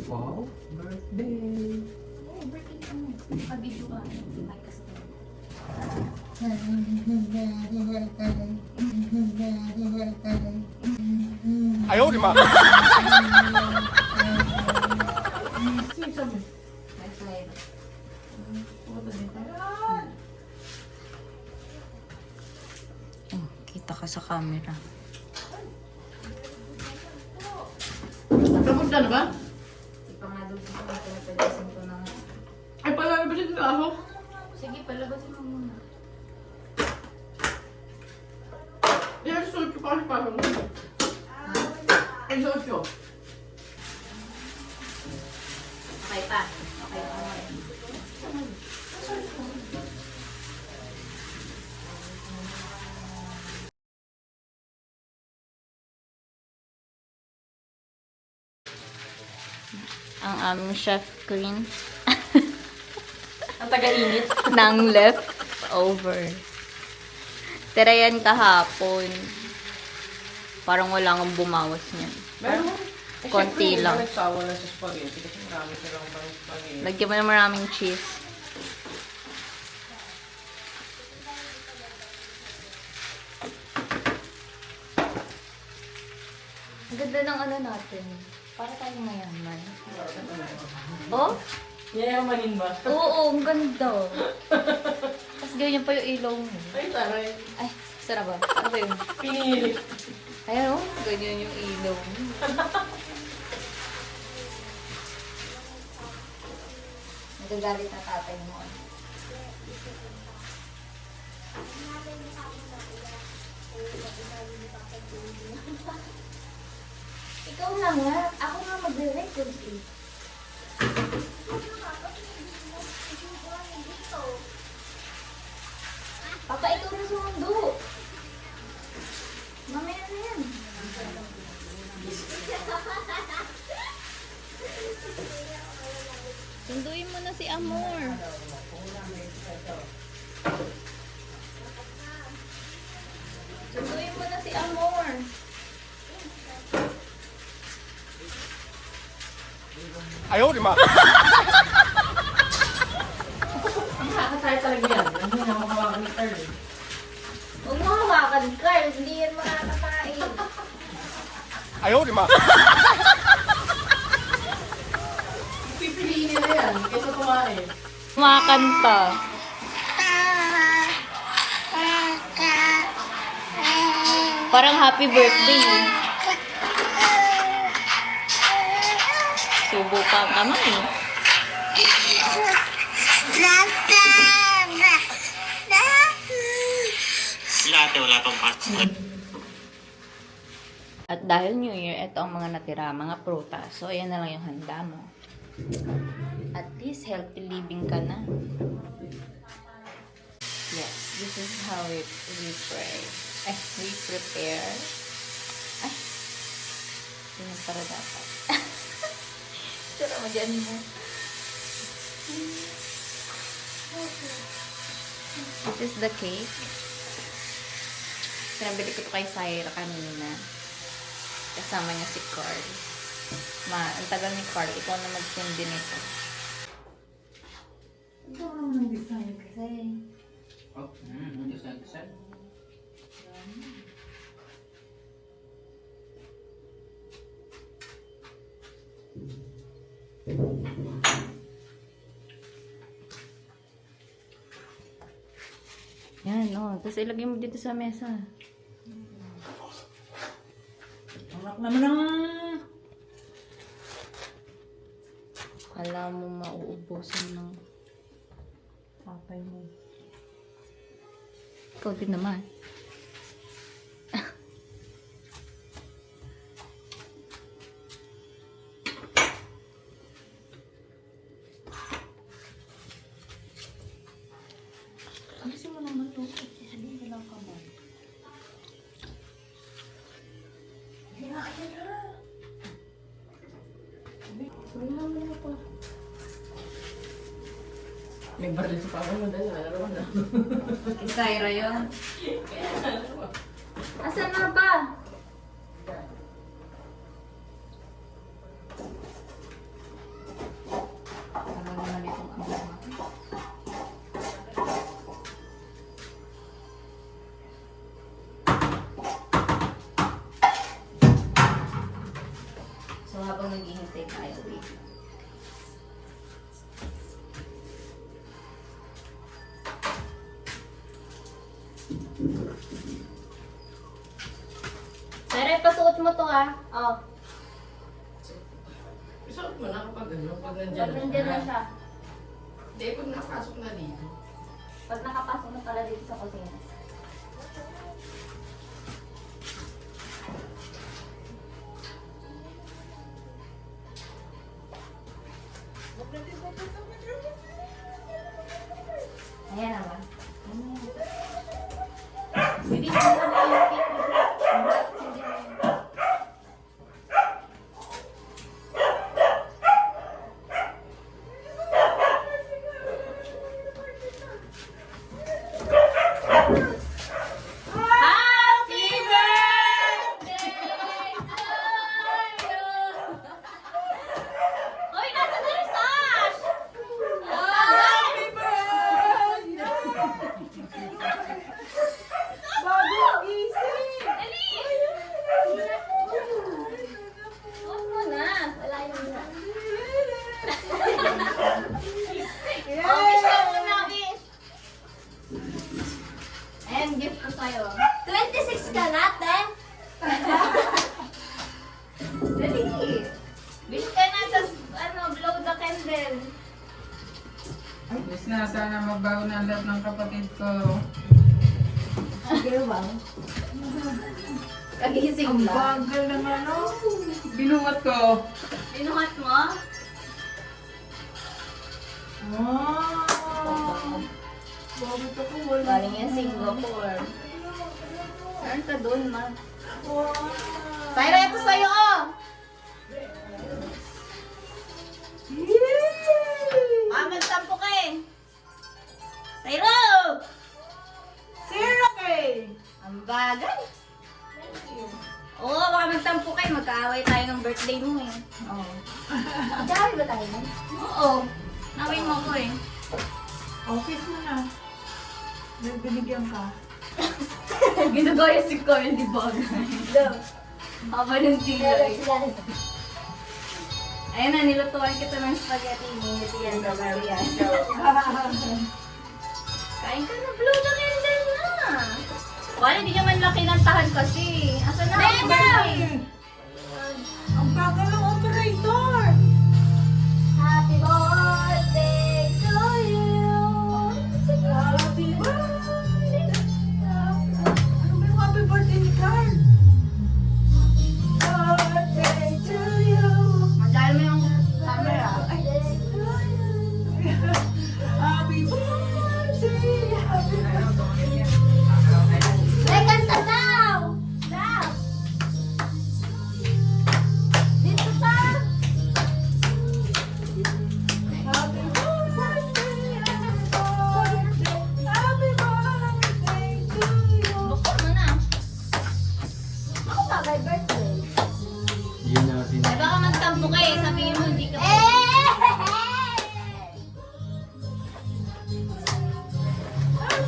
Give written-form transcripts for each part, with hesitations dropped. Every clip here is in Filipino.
Wow, birthday! Oh, birthday ka mo. Pag-video ka. Ay, kasi Ayaw, di ma! Oh, kita ka sa camera. Tapos na ba? Di pa nga doon sa mga pinapalasin ko na. Ay, palalabasin ka ako. Sige, palabasin mo muna. Yan, suot ko pa kasi parang. Ay, suot ko. Okay pa. Okay pa. Ang aming chef queen Ang taga-init. ng leftover. Tira yan kahapon. Parang wala kang bumawas niyan. Meron mo. Konti lang. Nagsawa na sa spaghetti kasi marami silang pang spaghetti. Lagyan mo na maraming cheese. Ang ganda ng ano natin. Para tayong mayaman. Oh? Yayamanin ba? Oo, ang ganda. Tapos ganyan pa yung ilaw mo. Ay, taray. Ay, sarap ba? Ano ba yun? Pinili. Ayan oh, ganyan yung ilaw mo. Nagagalit na tatay mo. Ikaw na nga. Ako nga magre-record eh. Papa, ikaw na sumundo. Mamaya na yan. Sunduin mo na si Amor. Sunduin mo na si Amor. Ayaw, di ma! Nakakasaya talaga yan. Hindi na makawakan ni Carl. Huwag mo hawakan, Carl. Hindi yan makakakain. Ayaw, di ma! Pipiliin nila yan. Kaysa kumain. Kumakanta. Parang happy birthday. Subo pa ang kamay. Latte, wala pang passport. At dahil New Year, ito ang mga natira, mga prutas. So, ayan na lang yung handa mo. At least healthy living ka na. Yes, this is how we prepare. Ay, ganyan para dapat. Tira mo dyan mo. This is the cake. Pinabili ko ito kay Syra kanina. Kasama niya si Carl. Ang tagal ni Carl. Ikaw na mag-sindi nito. Ito naman ang design kasi. Oh, design. Yan, oh. Tapos ilagay mo dito sa mesa. Anak naman ang... Alam mo mauubusan ng Papay mo. ikaw din naman. Alisin mo naman ito. Sasabihin ka lang kamay. Ayan na. Wala mo na pa. May baril sa papa mo dahil nalaro na. Si Syra yun. Asan na ba? Bili tayo. Wait lang. Pero ipasuot mo to ah. Oh. Isuot mo na kapag ano, pag Pag nandiyan nandiyan na siya. Hindi, pag nakapasok na dito. Pag nakapasok na pala dito sa kusina. Ayan na ba? Bibi, saan ka ba yung cake? Happy birthday to you! Uy, nasa na yung sash? Happy Bagong gising! Dali! Suot mo na. Wala yung na. Oh, wish ka muna, wish. Ayan, gift ko sa'yo. 26 ka na, te? Dali! Wish ka na, tas blow the candle. Yes na, sana magbago na ang lahat ng kapatid ko. Sige, wow. Kagising lang. Bagal ng ano. Binuhat ko. Binuhat mo? Wow! Bakit ako wala? Galing yan Singapore. Meron ka dun, ma. Tyra, ito sa'yo, oh! Ah, magtampo ka eh. Tyra! Zero kay! Ang bagay. Oo, baka magtampo kayo. Magkaaway tayo ng birthday mo eh. Oo. Dahil ba tayo nun? Oo. Nawin mo ko eh. Office mo na. May binigyan ka. Ginagaya si Carl, di ba? Haba ng tigay. Ayun na, nilutuan kita ng spaghetti. Hindi yan, gagawin yan. Kain ka na, blow the candle na. Wala, hindi naman laki ng tahan kasi. Asa na ako birthday? Ang bagal ng operator! Happy birthday to you! Happy birthday! Ano ba yung happy birthday ni Carl? Birthday to you! Mandaan mo yung camera. Happy birthday! Happy birthday! May kanta daw! Daw! Dito pa! Happy birthday! Happy birthday to you! Buksan mo na. Ako ba may birthday? Ay, baka magtampo ka eh. Sabihin mo, hindi ka Happy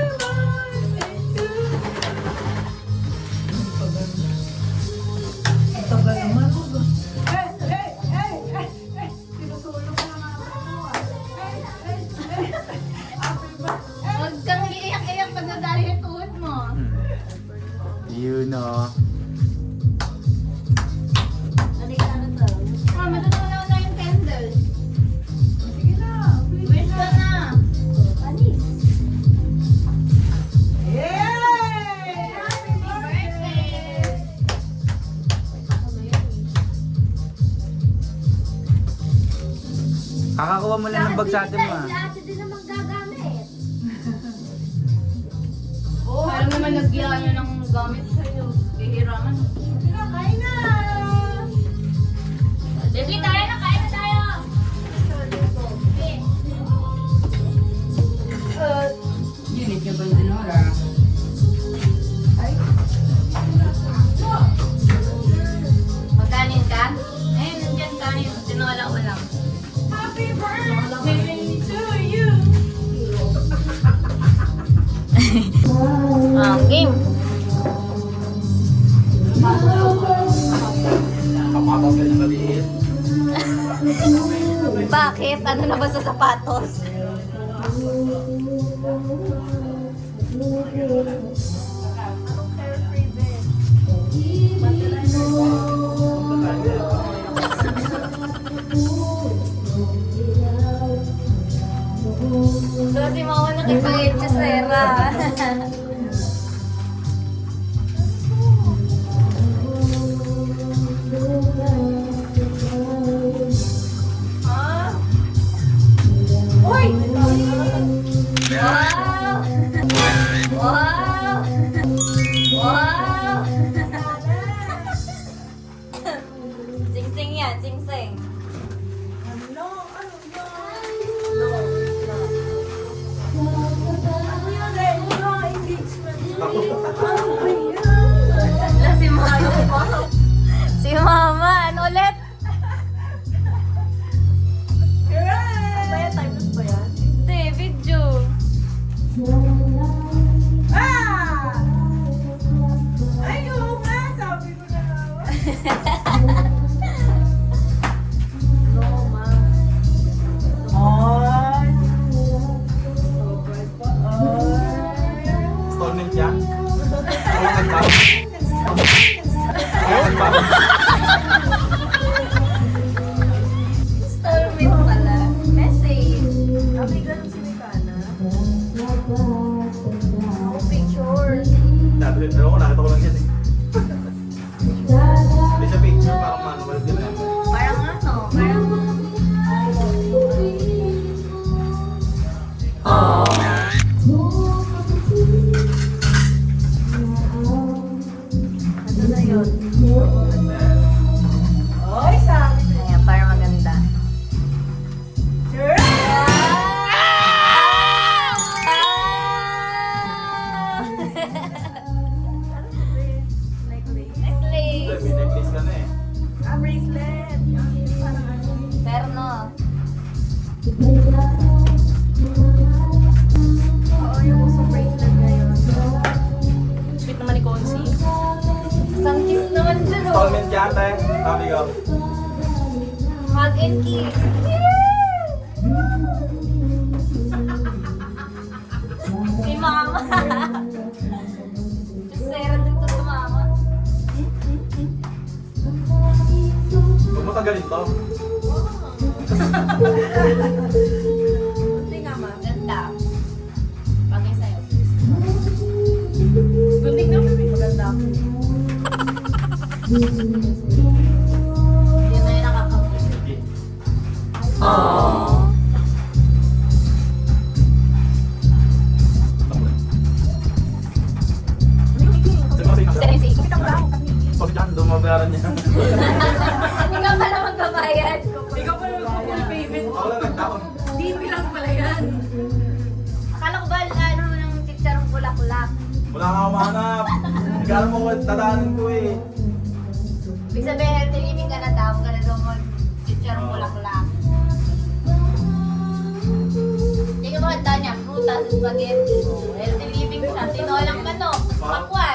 birthday to you! Ang tagal naman mo ba? Hey! Hey! Hey! Hey! Hey! Sinusulo ko na nga ako. Hey! Hey! Hey! Happy birthday! Huwag kang iiyak-iyak pag nadali yung tuhod mo. You know. Ano ka na to? Ah, matutunaw na yung candle. Sige na! Wish ka na. Panis. Yay! Happy birthday. Kakakuha mo lang ng bag sa atin mo ah. Si ate din naman gagamit. Oo, alam naman nagyaya ng gamit sa'yo. Bihiraman. Kain na! Debbie, tayo na. Kain na tayo. Okay. Unit niya ba yung dinora? Magkanin ka? Ayun, nandyan kanin. Tinola ko lang. Happy birthday to you! Game. Bakit? Ano na ba sa sapatos? So, si Mama nakipag-hechesera. Uy! Wow! Wow! Wow! Sing-sing yan, sing-sing. Ano? Ano yan? Ano yan eh? Mga engagement. Ano ba yan? Wala si Mama. Si Mama, ano ulit? Ba yan? Timeless ba yan? Hindi, video. Ah! Ay, oo nga! Sabi ko na naman. No, ma. Ay! Surprise pa. Ay! Installment yan? Installment ba? Ayaw, di ba? Installment pala. Message. Sabi ganun si Mikana. Oh, pictures. Dati, ewan ko, nakita ko lang yan eh. Hindi siya picture, parang manual din yan. Parang ano, parang... Ano na yun? Ay, sabi ko. Ayan, parang maganda. Sure? Necklace. Hindi, Necklace. may necklace ka na eh. Ah, bracelet. Parang ano. Terno. Oo, yung uso bracelet ngayon. Sweet naman ni Concy. Isang kiss naman siya, no? Installment yan, te. Sabi ko. Hug and kiss. Si Mama. Sera din to sa Mama. Huwag mo tanggalin to. Hindi nga, ma. Ganda. Bagay sa'yo. Gunting na may maganda ako. Hindi na yung nakakapit. Sige. Sige, sige. Seriously. Pag dyan, dumabayaran niya. Hindi ka pala magbabayad. Ikaw pa lang ako yung payment. Ako lang nagtaon. DP lang pala yan. Akala ko ba ano ng chicharong kulak-kulak? Wala kang umahanap. Hindi mo ko tataanin ko eh. Ibig sabihin, healthy living ka na daw. Ka na daw mag-chicharong kulak-kulak. Hindi ka maganda niya. Prutas, spaghetti. Healthy living siya. Tinolang manok. Pakwan.